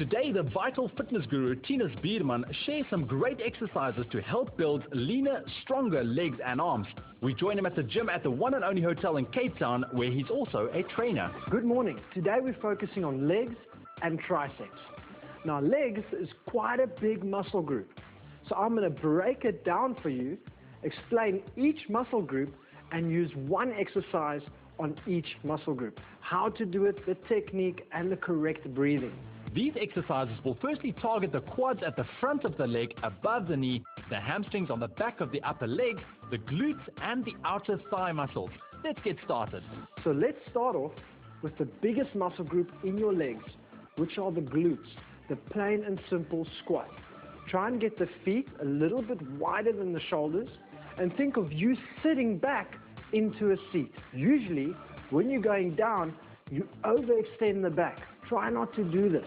Today, the vital fitness guru Thinus Bierman shares some great exercises to help build leaner, stronger legs and arms. We join him at the gym at the one and only hotel in Cape Town, where he's also a trainer. Good morning. Today we're focusing on legs and triceps. Now legs is quite a big muscle group. So I'm going to break it down for you, explain each muscle group and use one exercise on each muscle group. How to do it, the technique and the correct breathing. These exercises will firstly target the quads at the front of the leg, above the knee, the hamstrings on the back of the upper leg, the glutes and the outer thigh muscles. Let's get started. So let's start off with the biggest muscle group in your legs, which are the glutes, the plain and simple squat. Try and get the feet a little bit wider than the shoulders and think of you sitting back into a seat. Usually when you're going down, you overextend the back. Try not to do this.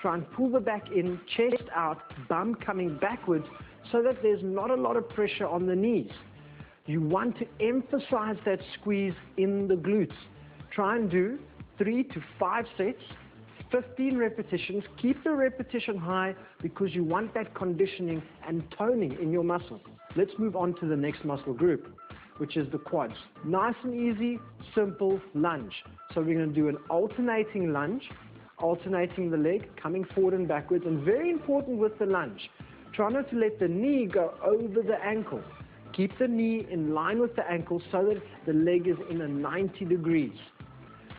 Try and pull the back in, chest out, bum coming backwards so that there's not a lot of pressure on the knees. You want to emphasize that squeeze in the glutes. Try and do 3 to 5 sets, 15 repetitions. Keep the repetition high because you want that conditioning and toning in your muscle. Let's move on to the next muscle group, which is the quads. Nice and easy, simple lunge. So we're going to do an alternating lunge, alternating the leg, coming forward and backwards, and very important with the lunge, try not to let the knee go over the ankle. Keep the knee in line with the ankle so that the leg is in a 90 degrees.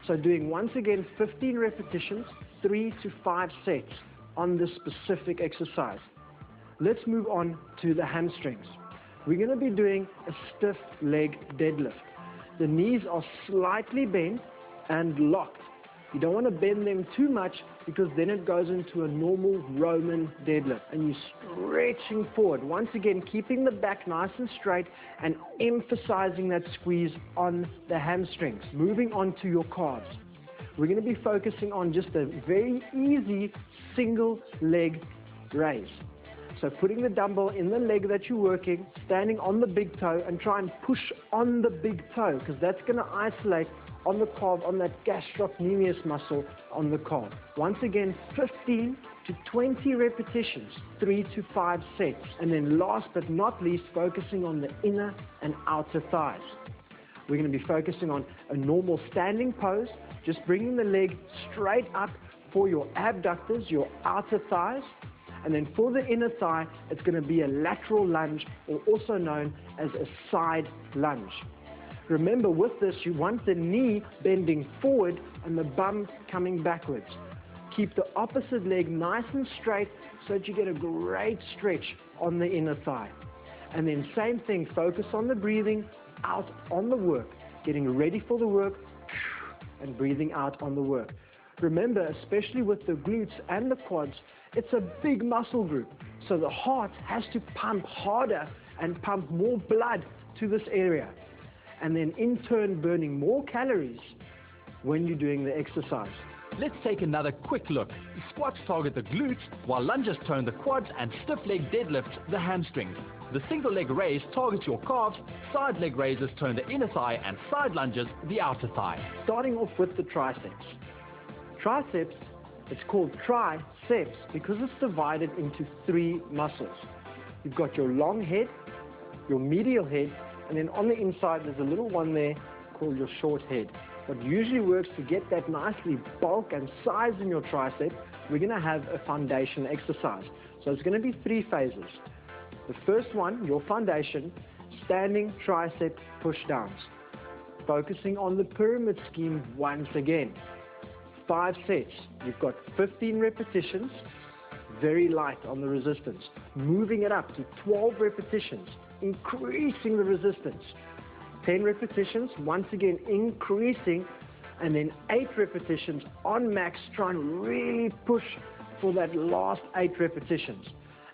So doing once again 15 repetitions, 3 to 5 sets on this specific exercise. Let's move on to the hamstrings. We're going to be doing a stiff leg deadlift. The knees are slightly bent and locked. You don't want to bend them too much because then it goes into a normal Roman deadlift. And you're stretching forward. Once again, keeping the back nice and straight and emphasizing that squeeze on the hamstrings. Moving on to your calves. We're going to be focusing on just a very easy single leg raise. So putting the dumbbell in the leg that you're working, standing on the big toe and try and push on the big toe because that's going to isolate on the calf, on that gastrocnemius muscle on the calf. Once again, 15 to 20 repetitions, 3 to 5 sets. And then last but not least, focusing on the inner and outer thighs. We're going to be focusing on a normal standing pose, just bringing the leg straight up for your abductors, your outer thighs. And then for the inner thigh, it's going to be a lateral lunge, or also known as a side lunge. Remember, with this, you want the knee bending forward and the bum coming backwards. Keep the opposite leg nice and straight so that you get a great stretch on the inner thigh. And then same thing, focus on the breathing, out on the work, getting ready for the work, and breathing out on the work. Remember, especially with the glutes and the quads, it's a big muscle group. So the heart has to pump harder and pump more blood to this area. And then in turn burning more calories when you're doing the exercise. Let's take another quick look. Squats target the glutes, while lunges tone the quads, and stiff leg deadlifts the hamstrings. The single leg raise targets your calves, side leg raises tone the inner thigh, and side lunges the outer thigh. Starting off with the triceps. Triceps, it's called triceps because it's divided into 3 muscles. You've got your long head, your medial head, and then on the inside there's a little one there called your short head. What usually works to get that nicely bulk and size in your tricep, we're going to have a foundation exercise. So it's going to be 3 phases. The first one, your foundation, standing tricep push downs. Focusing on the pyramid scheme once again. 5 sets. You've got 15 repetitions, very light on the resistance. Moving it up to 12 repetitions, increasing the resistance. 10 repetitions, once again increasing, and then 8 repetitions on max. Try and really push for that last 8 repetitions.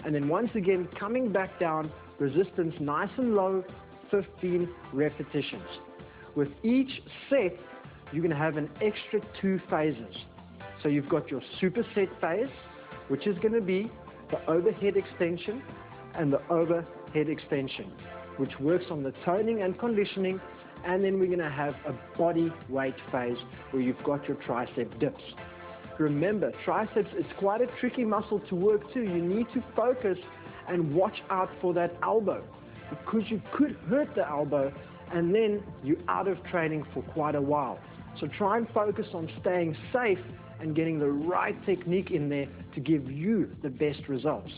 And then once again coming back down, resistance nice and low, 15 repetitions. With each set, you're going to have an extra 2 phases. So you've got your superset phase, which is going to be the overhead extension and the overhead extension, which works on the toning and conditioning. And then we're going to have a body weight phase where you've got your tricep dips. Remember, triceps is quite a tricky muscle to work too. You need to focus and watch out for that elbow, because you could hurt the elbow and then you're out of training for quite a while. So try and focus on staying safe and getting the right technique in there to give you the best results.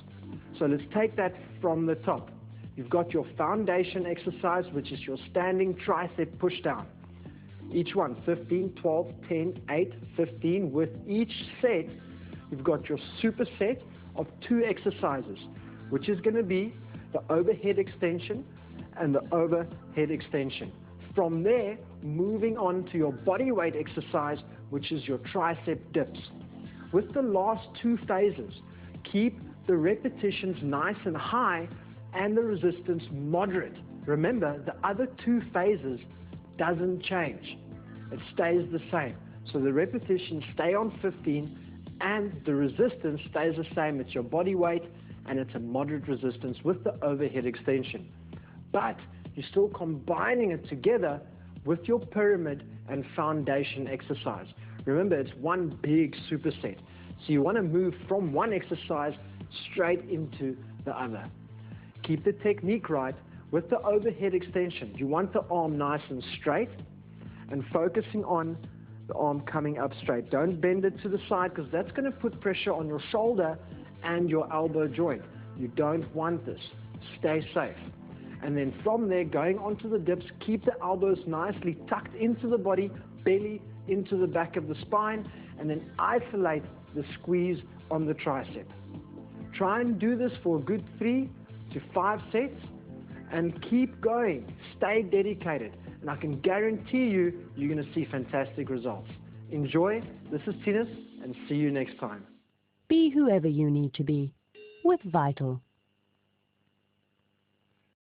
So let's take that from the top. You've got your foundation exercise, which is your standing tricep push down. Each one, 15, 12, 10, 8, 15. With each set, you've got your superset of 2 exercises, which is going to be the overhead extension and the overhead extension. From there, moving on to your body weight exercise, which is your tricep dips. With the last 2 phases, keep the repetitions nice and high and the resistance moderate. Remember, the other 2 phases doesn't change. It stays the same. So the repetitions stay on 15 and the resistance stays the same. It's your body weight and it's a moderate resistance with the overhead extension. But you're still combining it together with your pyramid and foundation exercise. Remember, it's one big superset. So you want to move from one exercise straight into the other. Keep the technique right with the overhead extension. You want the arm nice and straight and focusing on the arm coming up straight. Don't bend it to the side, because that's going to put pressure on your shoulder and your elbow joint. You don't want this. Stay safe. And then from there, going onto the dips, keep the elbows nicely tucked into the body, belly into the back of the spine, and then isolate the squeeze on the tricep. Try and do this for a good 3 to 5 sets and keep going. Stay dedicated, and I can guarantee you, you're going to see fantastic results. Enjoy. This is Thinus, and see you next time. Be whoever you need to be with Vital.